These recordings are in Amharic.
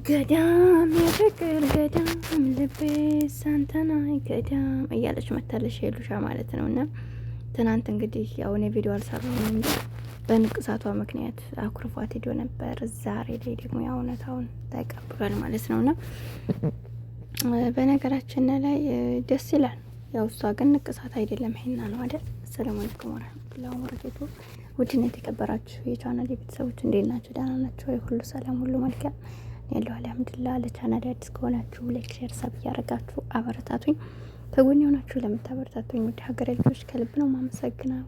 ገዳም የፍቅር ገዳም ልቤ ሳንተና ገዳም እያለች መታለች ሄሉሻ ማለት ነው። እና ትናንት እንግዲህ ያው እኔ ቪዲዮ አልሰራሁም እንጂ በንቅሳቷ ምክንያት አኩርፏት ሄዶ ነበር። ዛሬ ላይ ደግሞ ያው እውነታውን ተቀብሏል ማለት ነው። እና በነገራችን ላይ ደስ ይላል። ያው እሷ ግን ንቅሳት አይደለም ሄና ነው አይደል? አሰላሙ አለይኩም ወራህመቱላሂ ወበረካቱ። ውድና የተከበራችሁ የቻናል ቤተሰቦች እንዴት ናችሁ? ደህና ናችሁ? ሁሉ ሰላም፣ ሁሉ መልካም ያለው አልሐምዱሊላህ። ለቻናል አዲስ ከሆናችሁ ላይክ፣ ሼር፣ ሰብ እያደረጋችሁ አበረታቱኝ። ከጎን የሆናችሁ ለምታበረታቱኝ ውድ ሀገሬ ልጆች ከልብ ነው ማመሰግነው።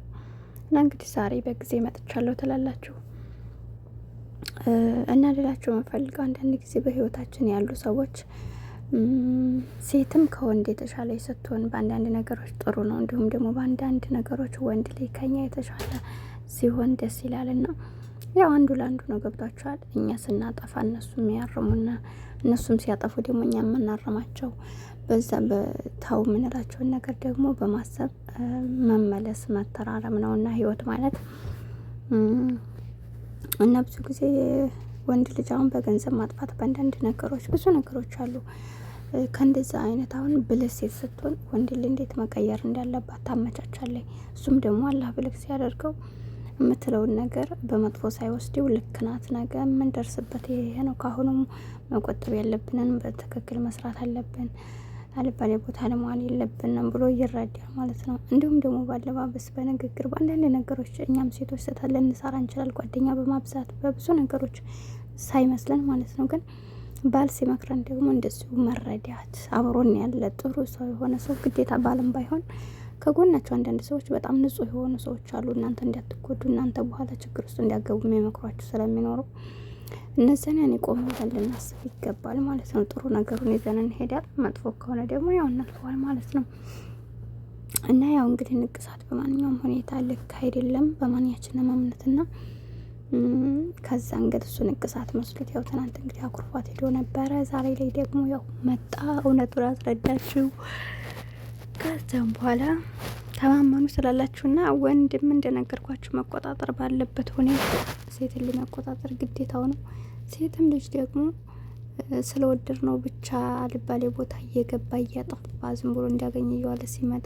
እና እንግዲህ ዛሬ በጊዜ መጥቻለሁ ትላላችሁ እና ልላችሁ የምፈልገው አንዳንድ ጊዜ በህይወታችን ያሉ ሰዎች ሴትም ከወንድ የተሻለ ስትሆን በአንዳንድ ነገሮች ጥሩ ነው። እንዲሁም ደግሞ በአንዳንድ ነገሮች ወንድ ላይ ከኛ የተሻለ ሲሆን ደስ ይላልና ያው አንዱ ለአንዱ ነው። ገብቷቸዋል። እኛ ስናጠፋ እነሱም ያርሙና እነሱም ሲያጠፉ ደግሞ እኛ የምናርማቸው በዛ በታው የምንላቸውን ነገር ደግሞ በማሰብ መመለስ መተራረም ነው እና ህይወት ማለት እና ብዙ ጊዜ ወንድ ልጅ አሁን በገንዘብ ማጥፋት በአንዳንድ ነገሮች ብዙ ነገሮች አሉ። ከእንደዛ አይነት አሁን ብልህ ሴት ስትሆን ወንድ ልጅ እንዴት መቀየር እንዳለባት ታመቻቻለች። እሱም ደግሞ አላህ ብልህ ሲያደርገው የምትለውን ነገር በመጥፎ ሳይወስደው ልክ ናት፣ ነገ የምንደርስበት ይሄ ነው፣ ካሁኑም መቆጠብ ያለብንን በትክክል መስራት አለብን፣ አልባሌ ቦታ ለመዋል የለብንም ብሎ ይረዳል ማለት ነው። እንዲሁም ደግሞ ባለባበስ፣ በንግግር፣ በአንዳንድ ነገሮች እኛም ሴቶች ስህተት ልንሰራ እንችላል። ጓደኛ በማብዛት በብዙ ነገሮች ሳይመስለን ማለት ነው። ግን ባል ሲመክረን ደግሞ እንደዚሁ መረዳት፣ አብሮን ያለ ጥሩ ሰው የሆነ ሰው ግዴታ ባልም ባይሆን ከጎናቸው አንዳንድ ሰዎች በጣም ንጹህ የሆኑ ሰዎች አሉ። እናንተ እንዳትጎዱ፣ እናንተ በኋላ ችግር ውስጥ እንዲያገቡ የሚመክሯችሁ ስለሚኖሩ እነዚያን ያኔ ቆም ብለን ልናስብ ይገባል ማለት ነው። ጥሩ ነገሩን ይዘን እንሄዳል፣ መጥፎ ከሆነ ደግሞ ያው እናልፈዋል ማለት ነው። እና ያው እንግዲህ ንቅሳት በማንኛውም ሁኔታ ልክ አይደለም በማንኛችንም እምነትና ከዛ እንግዲህ እሱ ንቅሳት መስሎት ያው ትናንት እንግዲህ አኩርፏት ሄዶ ነበረ። ዛሬ ላይ ደግሞ ያው መጣ፣ እውነቱን አስረዳችሁ። ከዛም በኋላ ተማመኑ ስላላችሁና ወንድም እንደነገርኳችሁ መቆጣጠር ባለበት ሁኔታ ሴትን ለመቆጣጠር ግዴታው ነው። ሴትም ልጅ ደግሞ ስለወደድ ነው ብቻ አልባሌ ቦታ እየገባ እያጠፋ ዝም ብሎ እንዲያገኝ እየዋለ ሲመጣ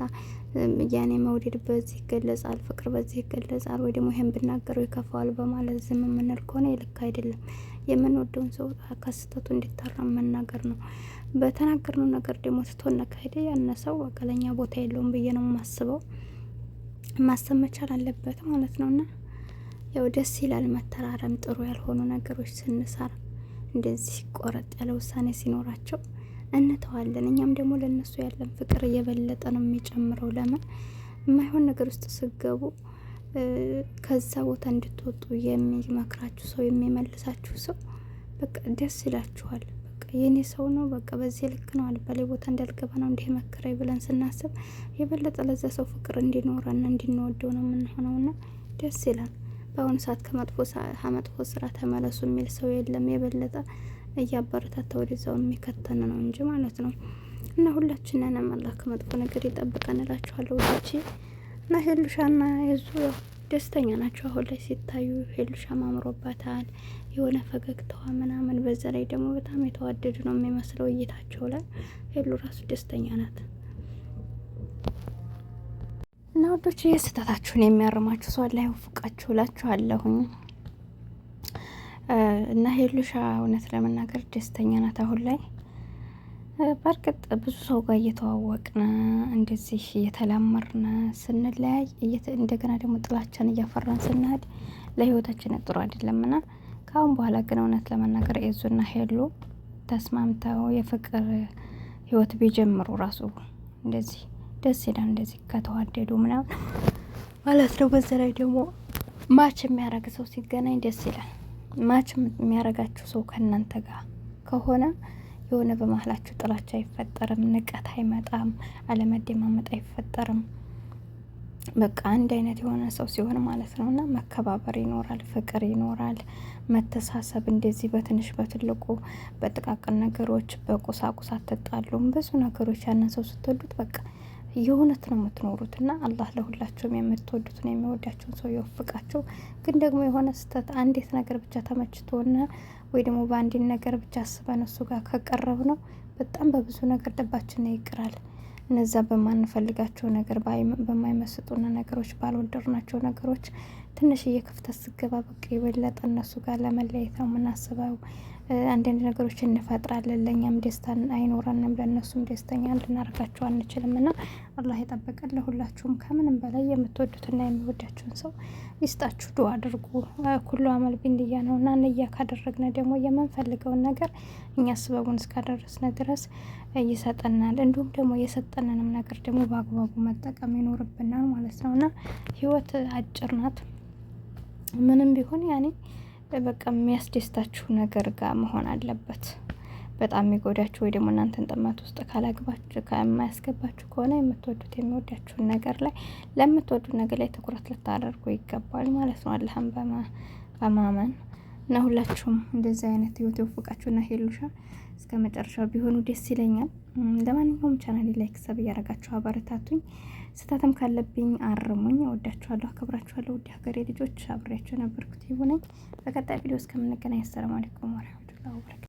ያኔ መውደድ በዚህ ይገለጻል፣ ፍቅር በዚህ ይገለጻል፣ ወይ ደግሞ ይሄን ብናገረው ይከፋዋል በማለት ዝም የምንል ከሆነ ልክ አይደለም። የምንወደውን ሰው ከስተቱ እንዲታረም መናገር ነው። በተናገርነው ነገር ደግሞ ስትሆን ከሄደ ያነ ሰው ወቀለኛ ቦታ የለውም ብዬ ነው የማስበው። ማሰብ መቻል አለበት ማለት ነውና ያው ደስ ይላል መተራረም። ጥሩ ያልሆኑ ነገሮች ስንሰራ እንደዚህ ቆረጥ ያለ ውሳኔ ሲኖራቸው እንተዋለን። እኛም ደግሞ ለነሱ ያለን ፍቅር እየበለጠ ነው የሚጨምረው። ለምን የማይሆን ነገር ውስጥ ስገቡ ከዛ ቦታ እንድትወጡ የሚመክራችሁ ሰው የሚመልሳችሁ ሰው በቃ ደስ ይላችኋል። በቃ የኔ ሰው ነው፣ በቃ በዚህ ልክ ነው፣ አልባሌ ቦታ እንዳልገባ ነው እንዲህ መከረኝ ብለን ስናስብ የበለጠ ለዛ ሰው ፍቅር እንዲኖረን እንድንወደው ነው የምንሆነውና ደስ ይላል። በአሁኑ ሰዓት ከመጥፎ ስራ ተመለሱ የሚል ሰው የለም። የበለጠ እያበረታታ ወደዛውን የሚከተን ነው እንጂ ማለት ነው። እና ሁላችንንም አላህ ከመጥፎ ነገር ይጠብቀን እላችኋለሁ ውዶቼ። እና ሄሉሻና የዙ ደስተኛ ናቸው አሁን ላይ ሲታዩ። ሄሉሻ አምሮባታል የሆነ ፈገግታዋ ምናምን፣ በዛ ላይ ደግሞ በጣም የተዋደዱ ነው የሚመስለው እይታቸው ላይ። ሄሉ ራሱ ደስተኛ ናት። እና ወዶች የስህተታችሁን የሚያርማችሁ ሰው ላይ ወፍቃችሁ እላችኋለሁኝ። እና ሄሉሻ እውነት ለመናገር ደስተኛ ናት አሁን ላይ። በእርግጥ ብዙ ሰው ጋር እየተዋወቅን እንደዚህ እየተላመርን ስንለያይ እንደገና ደግሞ ጥላቻን እያፈራን ስንሄድ ለህይወታችን ጥሩ አይደለምና ከአሁን በኋላ ግን እውነት ለመናገር ኤዙና ሄሉ ተስማምተው የፍቅር ህይወት ቢጀምሩ ራሱ እንደዚህ ደስ ይላል። እንደዚህ ከተዋደዱ ምናምን ማለት ነው። በዛ ላይ ደግሞ ማች የሚያረግ ሰው ሲገናኝ ደስ ይላል። ማች የሚያረጋችሁ ሰው ከእናንተ ጋር ከሆነ የሆነ በመሀላችሁ ጥላቻ አይፈጠርም፣ ንቀት አይመጣም፣ አለመደማመጥ አይፈጠርም። በቃ አንድ አይነት የሆነ ሰው ሲሆን ማለት ነው። እና መከባበር ይኖራል፣ ፍቅር ይኖራል፣ መተሳሰብ። እንደዚህ በትንሽ በትልቁ በጥቃቅን ነገሮች በቁሳቁስ አትጣሉም። ብዙ ነገሮች ያንን ሰው ስትወዱት በቃ የእውነት ነው የምትኖሩት እና አላህ ለሁላችሁም የምትወዱትን የሚወዳችሁን ሰው ይወፍቃችሁ። ግን ደግሞ የሆነ ስህተት አንዲት ነገር ብቻ ተመችቶና ወይ ደግሞ በአንዲት ነገር ብቻ አስበን እሱ ጋር ከቀረብ ነው በጣም በብዙ ነገር ልባችን ይቅራል። እነዛ በማንፈልጋቸው ነገር በማይመስጡን ነገሮች ባልወደድናቸው ነገሮች ትንሽዬ ክፍተት ስገባ በቃ የበለጠ እነሱ ጋር ለመለየት ነው የምናስበው። አንዳንድ ነገሮች እንፈጥራለን፣ ለእኛም ደስታን አይኖረንም፣ ለእነሱም ደስተኛ ልናደርጋቸው አንችልም። እና አላህ የጠበቀን ለሁላችሁም ከምንም በላይ የምትወዱትና የሚወዳችሁን ሰው ይስጣችሁ። ዱአ አድርጉ። ኩሉ አመል ቢንያ ነው እና ንያ ካደረግነ ደግሞ የምንፈልገውን ነገር እኛ ስበቡን እስካደረስነ ድረስ ይሰጠናል። እንዲሁም ደግሞ የሰጠንንም ነገር ደግሞ በአግባቡ መጠቀም ይኖርብናል ማለት ነው እና ህይወት አጭር ናት። ምንም ቢሆን ያኔ በቃ የሚያስደስታችሁ ነገር ጋር መሆን አለበት። በጣም የሚጎዳችሁ ወይ ደግሞ እናንተን ጥመት ውስጥ ካላግባችሁ ከማያስገባችሁ ከሆነ የምትወዱት የሚወዳችሁን ነገር ላይ ለምትወዱት ነገር ላይ ትኩረት ልታደርጉ ይገባል ማለት ነው። አላህን በማመን እና ሁላችሁም እንደዚህ አይነት ህይወት ይወፍቃችሁና ሄሉሻ እስከ መጨረሻው ቢሆኑ ደስ ይለኛል። ለማንኛውም ቻናሌ ላይክ ሰብ እያደረጋችሁ አበረታቱኝ። ስህተትም ካለብኝ አርሙኝ። እወዳችኋለሁ፣ አከብራችኋለሁ። ውድ ሀገሬ ልጆች አብሬያችሁ ነበርኩት። ይሁነኝ። በቀጣይ ቪዲዮ እስከምንገናኝ አሰላሙ አለይኩም ወራህመቱላሂ ወበረካቱ።